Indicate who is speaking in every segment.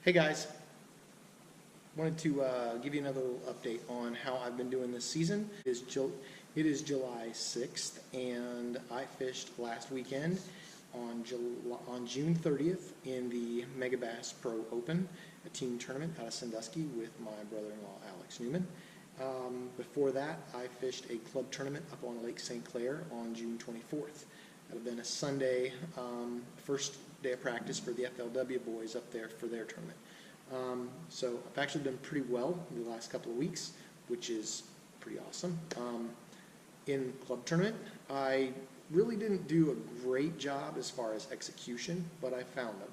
Speaker 1: Hey guys, wanted to give you another little update on how I've been doing this season. It is July 6th and I fished last weekend on June 30th in the Megabass Pro Open, a team tournament out of Sandusky with my brother-in-law Alex Newman. Before that, I fished a club tournament up on Lake St. Clair on June 24th. That had been a Sunday, first day of practice for the FLW boys up there for their tournament. So I've actually done pretty well in the last couple of weeks, which is pretty awesome. In club tournament, I really didn't do a great job as far as execution, but I found them.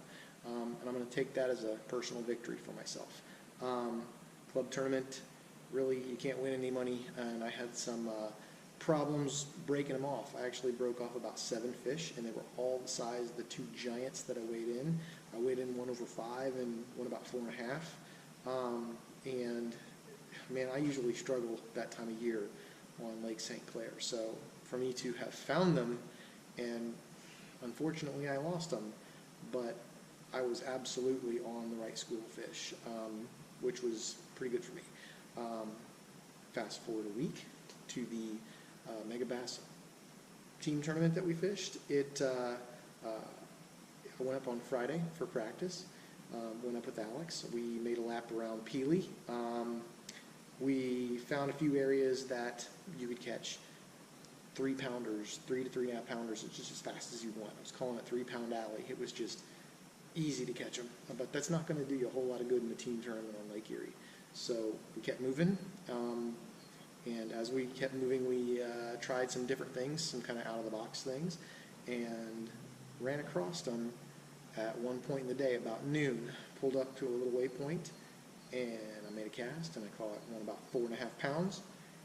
Speaker 1: And I'm going to take that as a personal victory for myself. Club tournament, really, you can't win any money, and I had some problems breaking them off. I actually broke off about 7 fish, and they were all the size of the 2 giants that I weighed in. I weighed in 1/5 and one about 4.5. And man, I usually struggle that time of year on Lake St. Clair. So for me to have found them, and unfortunately I lost them, but I was absolutely on the right school of fish, which was pretty good for me. Fast forward a week to the Megabass team tournament that we fished. I went up on Friday for practice, went up with Alex. We made a lap around Peely. We found a few areas that you could catch 3-pounders, 3 to 3.5 pounders, it's just as fast as you want. I was calling it 3-pound alley. It was just easy to catch them, but that's not going to do you a whole lot of good in the team tournament on Lake Erie. So we kept moving, and as we kept moving, we tried some different things, some kind of out-of-the-box things, and ran across them at one point in the day, about noon. Pulled up to a little waypoint, and I made a cast, and I caught one about 4.5 pounds.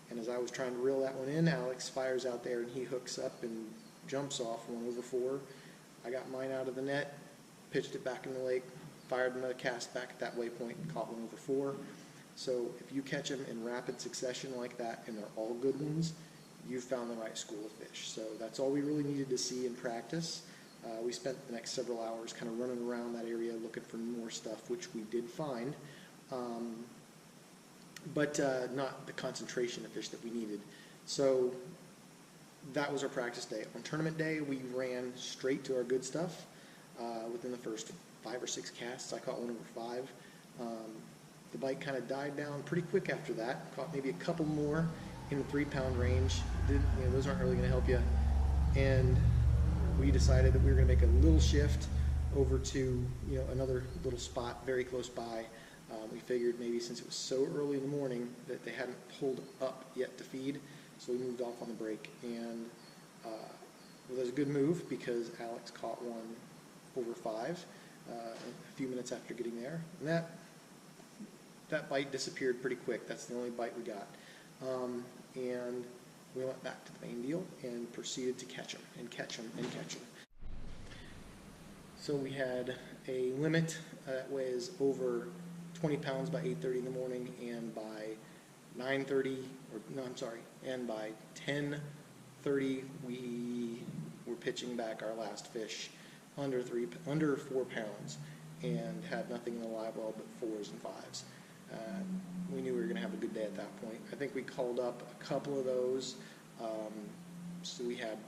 Speaker 1: And as I was trying to reel that one in, Alex fires out there, and he hooks up and jumps off 1/4. I got mine out of the net, pitched it back in the lake, fired another cast back at that waypoint, and caught 1/4. So if you catch them in rapid succession like that, and they're all good ones, you've found the right school of fish. So that's all we really needed to see in practice. We spent the next several hours kind of running around that area looking for more stuff, which we did find, but not the concentration of fish that we needed. So that was our practice day. On tournament day, we ran straight to our good stuff. Within the first 5 or 6 casts, I caught 1/5. The bite kind of died down pretty quick after that. Caught maybe a couple more in the 3-pound range. Those aren't really going to help you. And we decided that we were going to make a little shift over to another little spot very close by. We figured maybe since it was so early in the morning that they hadn't pulled up yet to feed, so we moved off on the break. And it was a good move because Alex caught 1/5 a few minutes after getting there, and that bite disappeared pretty quick. That's the only bite we got. And we went back to the main deal and proceeded to catch them and catch them and catch them. So we had a limit that was over 20 pounds by 8:30 in the morning, and by 9:30, and by 10:30 we were pitching back our last fish under 4 pounds, and had nothing in the live well but 4s and 5s. We knew we were going to have a good day at that point. I think we called up a couple of those. So we had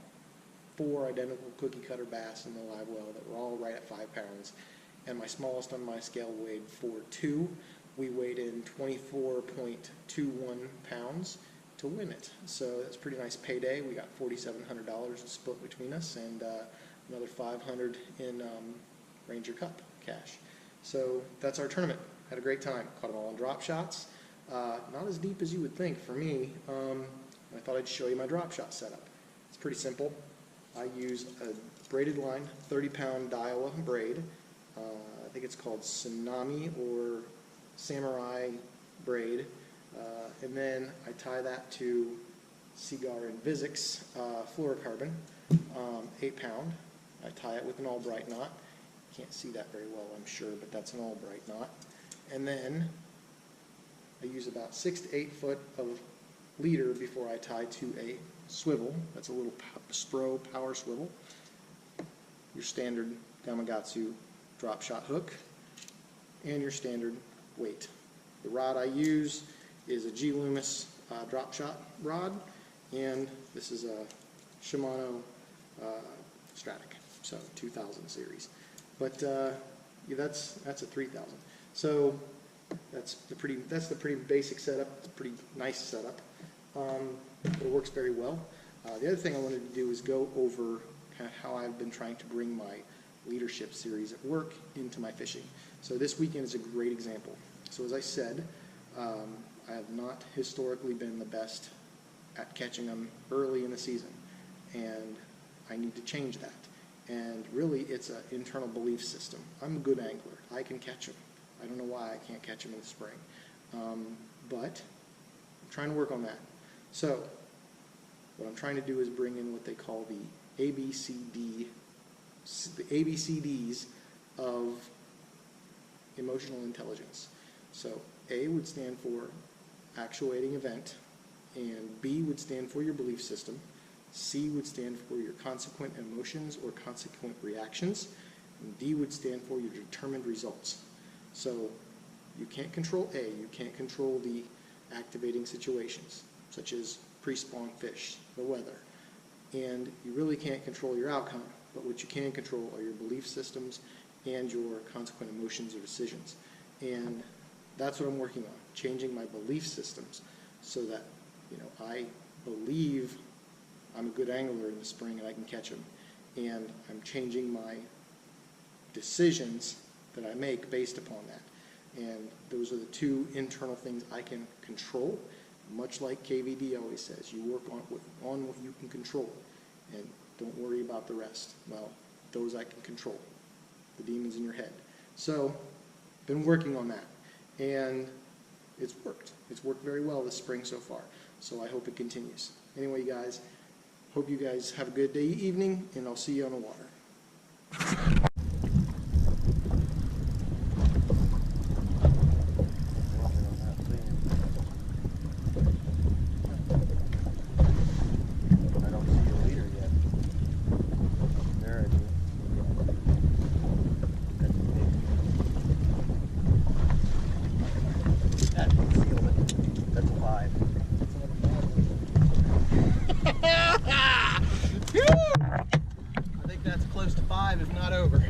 Speaker 1: 4 identical cookie cutter bass in the live well that were all right at 5 pounds. And my smallest on my scale weighed 4.2. We weighed in 24.21 pounds to win it. So that's a pretty nice payday. We got $4,700 split between us, and another $500 in Ranger Cup cash. So that's our tournament. Had a great time. Caught them all in drop shots. Not as deep as you would think for me. I thought I'd show you my drop shot setup. It's pretty simple. I use a braided line, 30-pound Daiwa braid. I think it's called Tsunami or Samurai braid. And then I tie that to Seagar and Vizix fluorocarbon, 8-pound. I tie it with an Albright knot. Can't see that very well, I'm sure, but that's an Albright knot. And then I use about 6 to 8 foot of leader before I tie to a swivel. That's a little Spro power swivel. Your standard Gamakatsu drop shot hook. and your standard weight. The rod I use is a G Loomis drop shot rod, and this is a Shimano Stratic, so 2000 series. But yeah, that's a 3000. So that's the pretty basic setup. It's a pretty nice setup. It works very well. The other thing I wanted to do is go over kind of how I've been trying to bring my leadership series at work into my fishing. So this weekend is a great example. So as I said, I have not historically been the best at catching them early in the season, and I need to change that. And really, it's an internal belief system. I'm a good angler. I can catch them. I don't know why I can't catch them in the spring, but I'm trying to work on that. So what I'm trying to do is bring in what they call the ABCDs of emotional intelligence. So A would stand for actuating event, and B would stand for your belief system, C would stand for your consequent emotions or consequent reactions, and D would stand for your determined results. So you can't control A, you can't control the activating situations, such as pre-spawn fish, the weather, and you really can't control your outcome, but what you can control are your belief systems and your consequent emotions or decisions. And that's what I'm working on, changing my belief systems so that, I believe I'm a good angler in the spring and I can catch them. And I'm changing my decisions that I make based upon that. And those are the two internal things I can control. Much like KVD always says, you work on what you can control and don't worry about the rest. Well, those I can control, the demons in your head. So, been working on that, and it's worked. It's worked very well this spring so far, so I hope it continues. Anyway, guys, hope you guys have a good day, evening, and I'll see you on the water. I think that's close to 5, if not over.